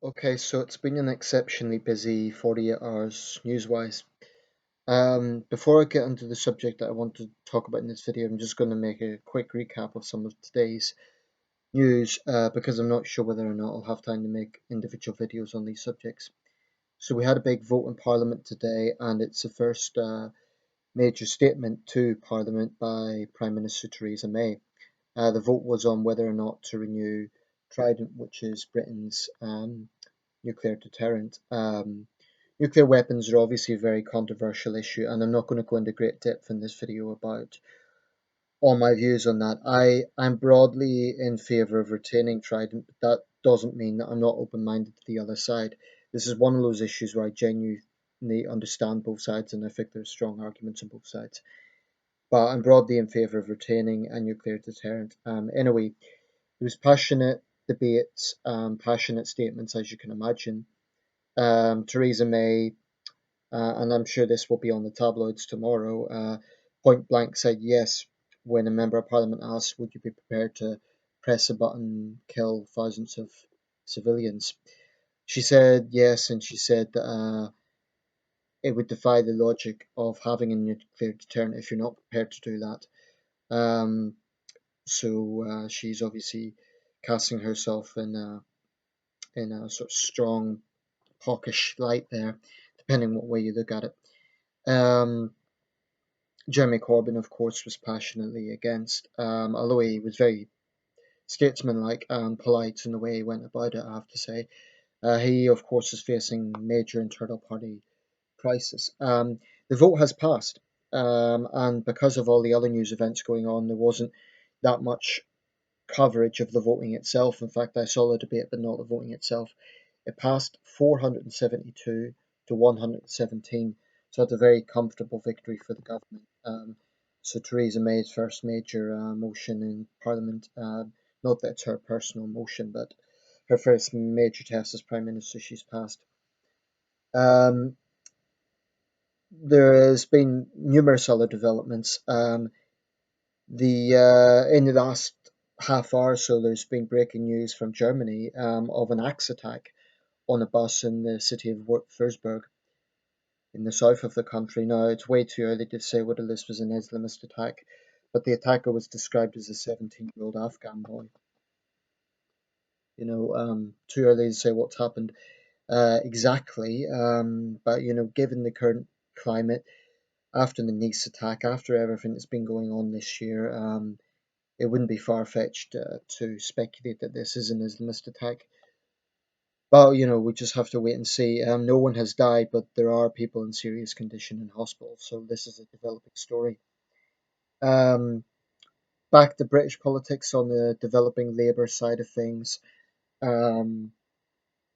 Okay, so it's been an exceptionally busy 48 hours news-wise. Before I get into the subject that I want to talk about in this video, I'm just going to make a quick recap of some of today's news because I'm not sure whether or not I'll have time to make individual videos on these subjects. So we had a big vote in Parliament today, and it's the first major statement to Parliament by Prime Minister Theresa May. The vote was on whether or not to renew Trident, which is Britain's nuclear deterrent. Nuclear weapons are obviously a very controversial issue, and I'm not going to go into great depth in this video about all my views on that. I'm broadly in favour of retaining Trident, but that doesn't mean that I'm not open minded to the other side. This is one of those issues where I genuinely understand both sides, and I think there's strong arguments on both sides. But I'm broadly in favour of retaining a nuclear deterrent. Anyway, there was passionate debates, passionate statements, as you can imagine. Theresa May, and I'm sure this will be on the tabloids tomorrow, point blank said yes when a member of parliament asked, would you be prepared to press a button, kill thousands of civilians? She said yes, and she said that it would defy the logic of having a nuclear deterrent if you're not prepared to do that. Um, so she's obviously casting herself in a sort of strong, hawkish light there, depending what way you look at it. Jeremy Corbyn, of course, was passionately against, although he was very statesmanlike and polite in the way he went about it, I have to say. He, of course, is facing major internal party crisis. The vote has passed, and because of all the other news events going on, there wasn't that much coverage of the voting itself. In fact, I saw the debate, but not the voting itself. It passed 472 to 117, so it's a very comfortable victory for the government. So Theresa May's first major motion in Parliament, not that it's her personal motion, but her first major test as Prime Minister, she's passed. Um, there has been numerous other developments. The In the last half hour or so, there's been breaking news from Germany of an axe attack on a bus in the city of Würzburg in the south of the country. Now, it's way too early to say whether this was an Islamist attack, but the attacker was described as a 17-year-old Afghan boy. Too early to say what's happened exactly, but given the current climate, after the Nice attack, after everything that's been going on this year, it wouldn't be far-fetched to speculate that this is an Islamist attack. But we just have to wait and see. No one has died, but there are people in serious condition in hospital. So this is a developing story. Um, Back to British politics on the developing Labour side of things. Um,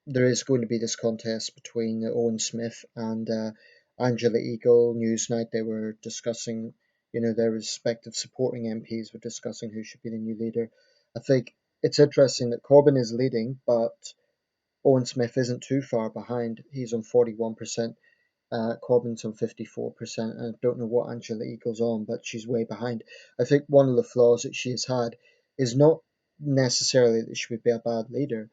there is going to be this contest between Owen Smith and Angela Eagle. Newsnight, they were discussing, their respective supporting MPs were discussing who should be the new leader. I think it's interesting that Corbyn is leading, but Owen Smith isn't too far behind. He's on 41%. Corbyn's on 54%. And I don't know what Angela Eagle's on, but she's way behind. I think one of the flaws that she has had is not necessarily that she would be a bad leader.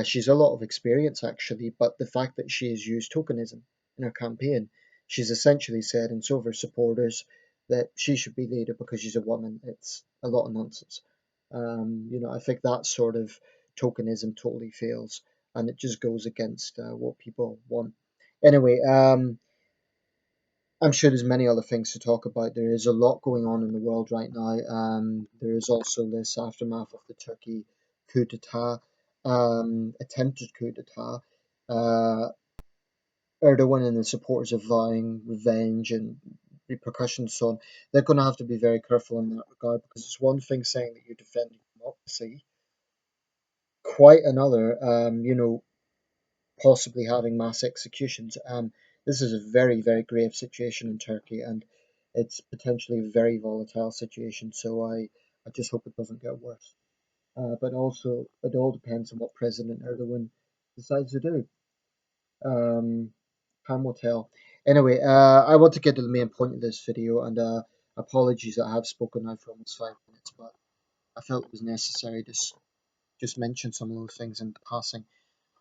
She's a lot of experience, actually, but the fact that she has used tokenism in her campaign, she's essentially said, and so have her supporters, that she should be leader because she's a woman. It's a lot of nonsense. I think that sort of tokenism totally fails, and it just goes against what people want. Anyway, I'm sure there's many other things to talk about. There is a lot going on in the world right now. There is also this aftermath of the Turkey coup d'etat, attempted coup d'etat. Uh, Erdogan and the supporters of vowing revenge and repercussions, so on. They're going to have to be very careful in that regard because it's one thing saying that you're defending democracy, quite another, possibly having mass executions. This is a very, very grave situation in Turkey, and it's potentially a very volatile situation. So I just hope it doesn't get worse. But also, it all depends on what President Erdogan decides to do. Um, Time will tell. Anyway, I want to get to the main point of this video, and apologies that I have spoken now for almost 5 minutes, but I felt it was necessary to just mention some of those things in passing.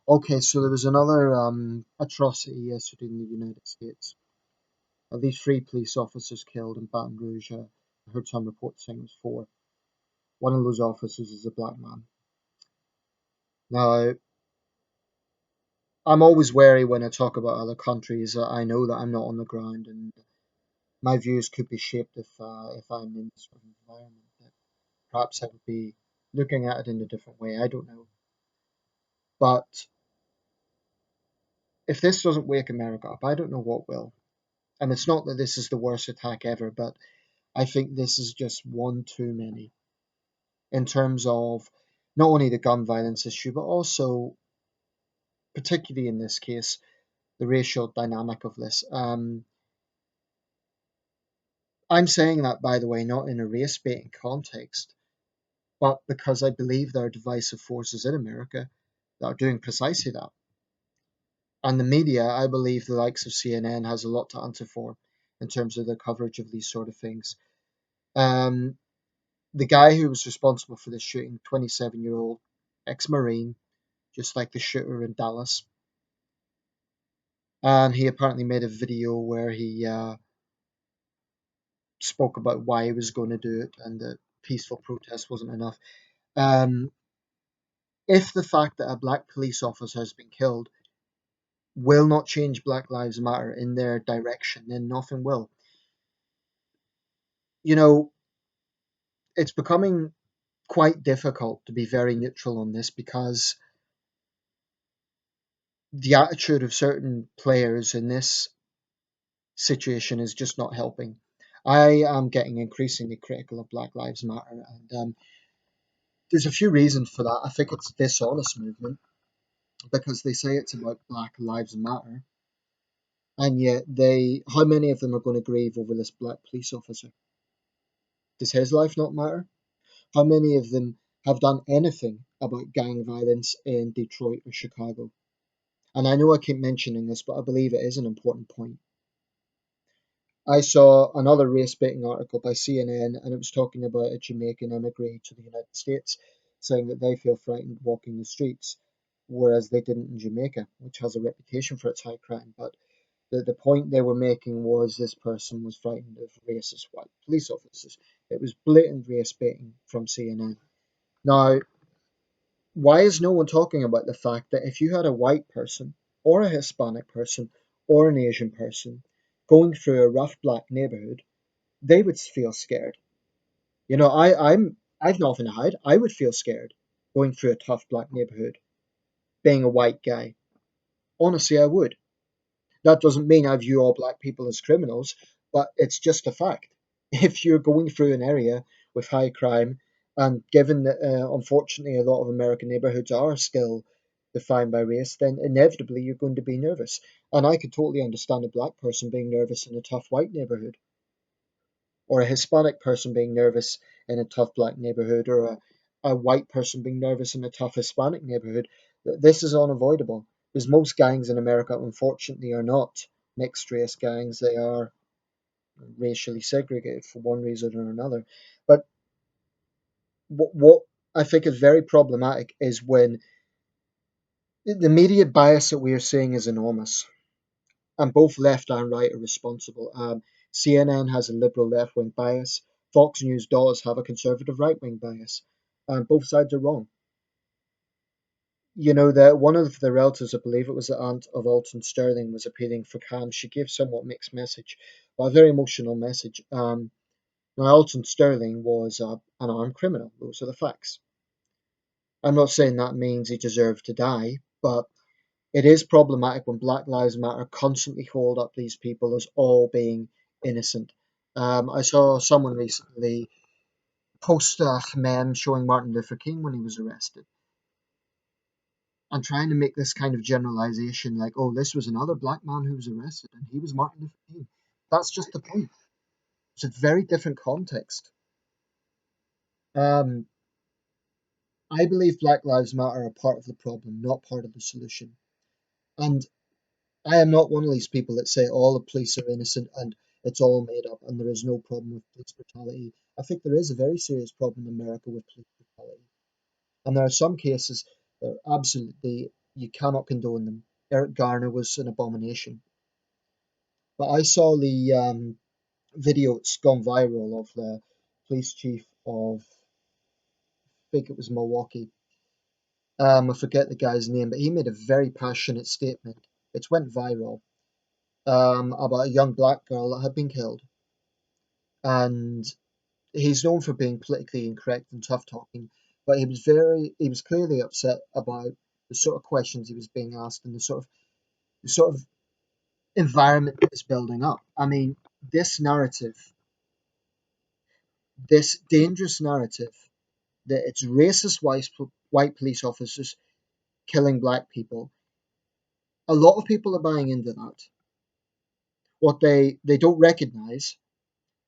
Okay, so there was another atrocity yesterday in the United States. At least three police officers killed in Baton Rouge. I heard some reports saying it was four. One of those officers is a black man. Now, I'm always wary when I talk about other countries. I know that I'm not on the ground, and my views could be shaped if I'm in this sort of environment. That perhaps I would be looking at it in a different way. I don't know. But if this doesn't wake America up, I don't know what will. And it's not that this is the worst attack ever, but I think this is just one too many in terms of not only the gun violence issue, but also, particularly in this case, the racial dynamic of this. I'm saying that, by the way, not in a race baiting context, but because I believe there are divisive forces in America that are doing precisely that. And the media, I believe the likes of CNN has a lot to answer for in terms of their coverage of these sort of things. Um, the guy who was responsible for this shooting, 27-year-old ex-Marine, just like the shooter in Dallas, and he apparently made a video where he spoke about why he was going to do it and that peaceful protest wasn't enough. Um, if the fact that a black police officer has been killed will not change Black Lives Matter in their direction, then nothing will. You know, it's becoming quite difficult to be very neutral on this because the attitude of certain players in this situation is just not helping. I am getting increasingly critical of Black Lives Matter, and there's a few reasons for that. I think it's a dishonest movement because they say it's about Black Lives Matter, and yet how many of them are going to grieve over this black police officer? Does his life not matter? How many of them have done anything about gang violence in Detroit or Chicago? And I know I keep mentioning this, but I believe it is an important point. I saw another race baiting article by CNN, and it was talking about a Jamaican immigrant to the United States, saying that they feel frightened walking the streets, whereas they didn't in Jamaica, which has a reputation for its high crime. But the point they were making was this person was frightened of racist white police officers. It was blatant race baiting from CNN. Now, why is no one talking about the fact that if you had a white person, or a Hispanic person, or an Asian person going through a rough black neighborhood, they would feel scared. You know, I've nothing to hide. I would feel scared going through a tough black neighborhood, being a white guy. Honestly, I would. That doesn't mean I view all black people as criminals, but it's just a fact. If you're going through an area with high crime, and given that unfortunately a lot of American neighborhoods are still defined by race, then inevitably you're going to be nervous. And I could totally understand a black person being nervous in a tough white neighborhood, or a Hispanic person being nervous in a tough black neighborhood, or a white person being nervous in a tough Hispanic neighborhood. This is unavoidable because most gangs in America, unfortunately, are not mixed race gangs. They are racially segregated for one reason or another. But what I think is very problematic is when the media bias that we are seeing is enormous, and both left and right are responsible. CNN has a liberal left wing bias. Fox News does have a conservative right wing bias. Both sides are wrong. You know that one of the relatives, I believe it was the aunt of Alton Sterling, was appealing for Cam. She gave somewhat mixed message, but a very emotional message. Now Alton Sterling was an armed criminal. Those are the facts. I'm not saying that means he deserved to die, but it is problematic when Black Lives Matter constantly hold up these people as all being innocent. I saw someone recently post a meme showing Martin Luther King when he was arrested and trying to make this kind of generalization like, oh, this was another black man who was arrested and he was Martin Luther King. That's just the point. It's a very different context. Um, I believe Black Lives Matter are part of the problem, not part of the solution. And I am not one of these people that say all the police are innocent and it's all made up and there is no problem with police brutality. I think there is a very serious problem in America with police brutality. And there are some cases that are absolutely You cannot condone them. Eric Garner was an abomination. But I saw the video, it's gone viral, of the police chief of, I think it was Milwaukee. I forget the guy's name, but he made a very passionate statement. It went viral, about a young black girl that had been killed. And he's known for being politically incorrect and tough talking, but he was clearly upset about the sort of questions he was being asked and the sort of environment that is building up. I mean, this narrative, this dangerous narrative that it's racist white police officers killing black people, a lot of people are buying into that. What they don't recognize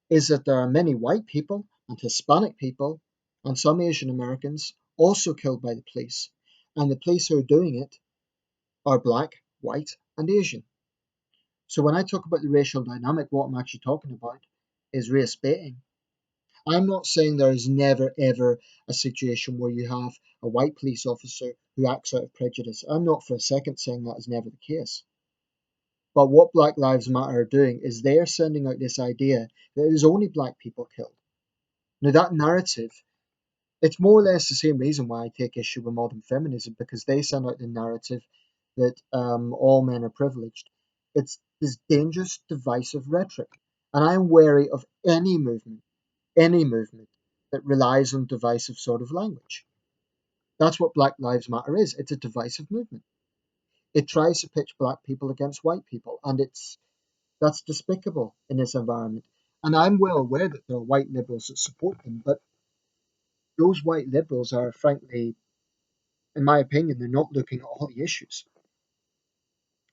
is that there are many white people and Hispanic people and some Asian Americans also killed by the police. And the police who are doing it are black, white, and Asian. So when I talk about the racial dynamic, what I'm actually talking about is race baiting. I'm not saying there is never ever a situation where you have a white police officer who acts out of prejudice. I'm not for a second saying that is never the case. But what Black Lives Matter are doing is they are sending out this idea that it is only black people killed. Now, that narrative, it's more or less the same reason why I take issue with modern feminism, because they send out the narrative that all men are privileged. It's this dangerous, divisive rhetoric. And I'm wary of any movement that relies on divisive sort of language. That's what Black Lives Matter is. It's a divisive movement. It tries to pitch black people against white people, and that's despicable in this environment. And I'm well aware that there are white liberals that support them, but those white liberals are, frankly, in my opinion, they're not looking at all the issues.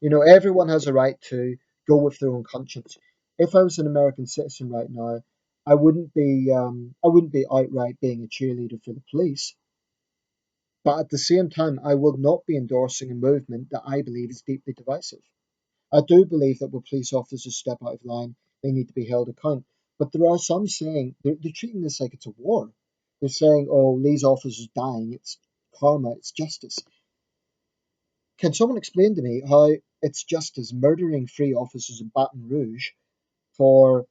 Everyone has a right to go with their own conscience. If I was an American citizen right now, I wouldn't be outright being a cheerleader for the police, but at the same time, I will not be endorsing a movement that I believe is deeply divisive. I do believe that when police officers step out of line, they need to be held account. But there are some saying they're treating this like it's a war. They're saying, "Oh, these officers dying, it's karma, it's justice." Can someone explain to me how it's justice murdering three officers in Baton Rouge for,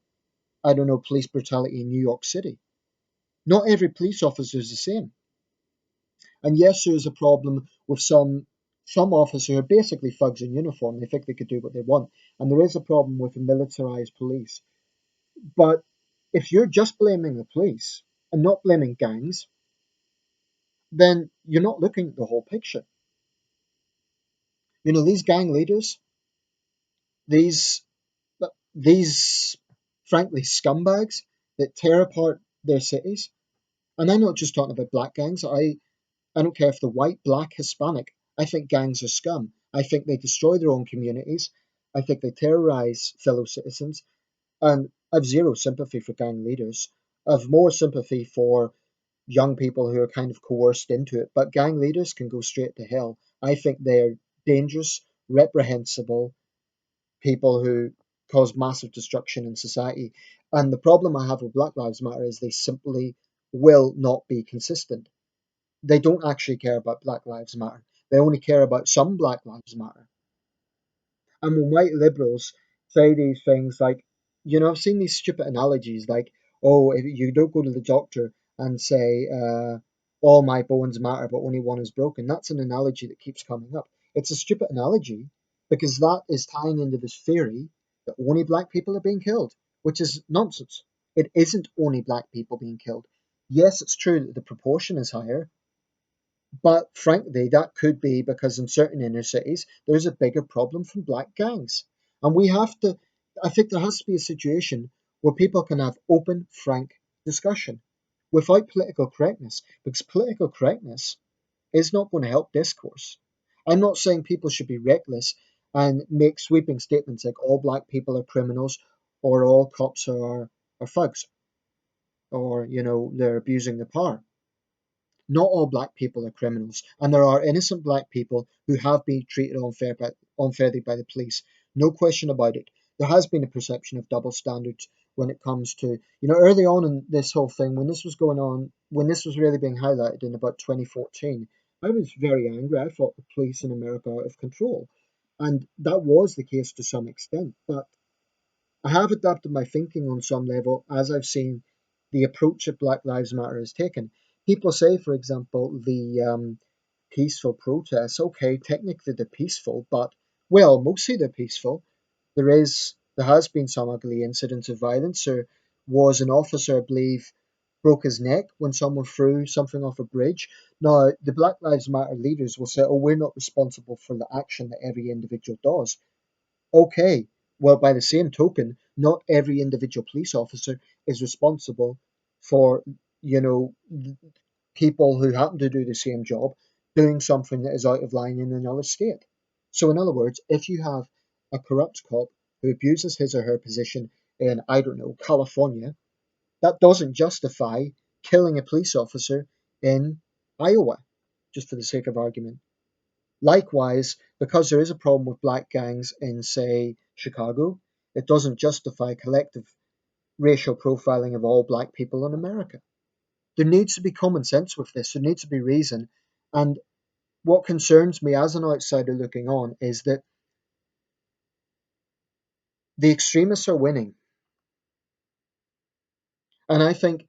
I don't know, police brutality in New York City? Not every police officer is the same. And yes, there is a problem with some officers who are basically thugs in uniform. They think they could do what they want. And there is a problem with a militarized police. But if you're just blaming the police and not blaming gangs, then you're not looking at the whole picture. These gang leaders, these these frankly scumbags that tear apart their cities. And I'm not just talking about black gangs. I don't care if they're white, black, Hispanic. I think gangs are scum. I think they destroy their own communities. I think they terrorize fellow citizens. And I've zero sympathy for gang leaders. I've more sympathy for young people who are kind of coerced into it. But gang leaders can go straight to hell. I think they're dangerous, reprehensible people who cause massive destruction in society. And the problem I have with Black Lives Matter is they simply will not be consistent. They don't actually care about Black Lives Matter. They only care about some Black Lives Matter. And when white liberals say these things like, I've seen these stupid analogies like, oh, if you don't go to the doctor and say, all my bones matter, but only one is broken. That's an analogy that keeps coming up. It's a stupid analogy because that is tying into this theory that only black people are being killed, which is nonsense. It isn't only black people being killed. Yes, it's true that the proportion is higher, but frankly, that could be because in certain inner cities, there's a bigger problem from black gangs. And I think there has to be a situation where people can have open, frank discussion without political correctness, because political correctness is not going to help discourse. I'm not saying people should be reckless and make sweeping statements like all black people are criminals or all cops are thugs or, they're abusing the power. Not all black people are criminals, and there are innocent black people who have been treated unfairly by the police. No question about it. There has been a perception of double standards when it comes to, early on in this whole thing, when this was going on, when this was really being highlighted in about 2014, I was very angry. I thought the police in America are out of control. And that was the case to some extent. But I have adapted my thinking on some level as I've seen the approach that Black Lives Matter has taken. People say, for example, the peaceful protests, okay, technically they're peaceful, but, well, mostly they're peaceful. There has been some ugly incidents of violence. There was an officer, I believe, broke his neck when someone threw something off a bridge. Now, the Black Lives Matter leaders will say, oh, we're not responsible for the action that every individual does. Okay, well, by the same token, not every individual police officer is responsible for, you know, people who happen to do the same job doing something that is out of line in another state. So, in other words, if you have a corrupt cop who abuses his or her position in, I don't know, California, that doesn't justify killing a police officer in Iowa, just for the sake of argument. Likewise, because there is a problem with black gangs in, say, Chicago, it doesn't justify collective racial profiling of all black people in America. There needs to be common sense with this. There needs to be reason. And what concerns me as an outsider looking on is that the extremists are winning. And I think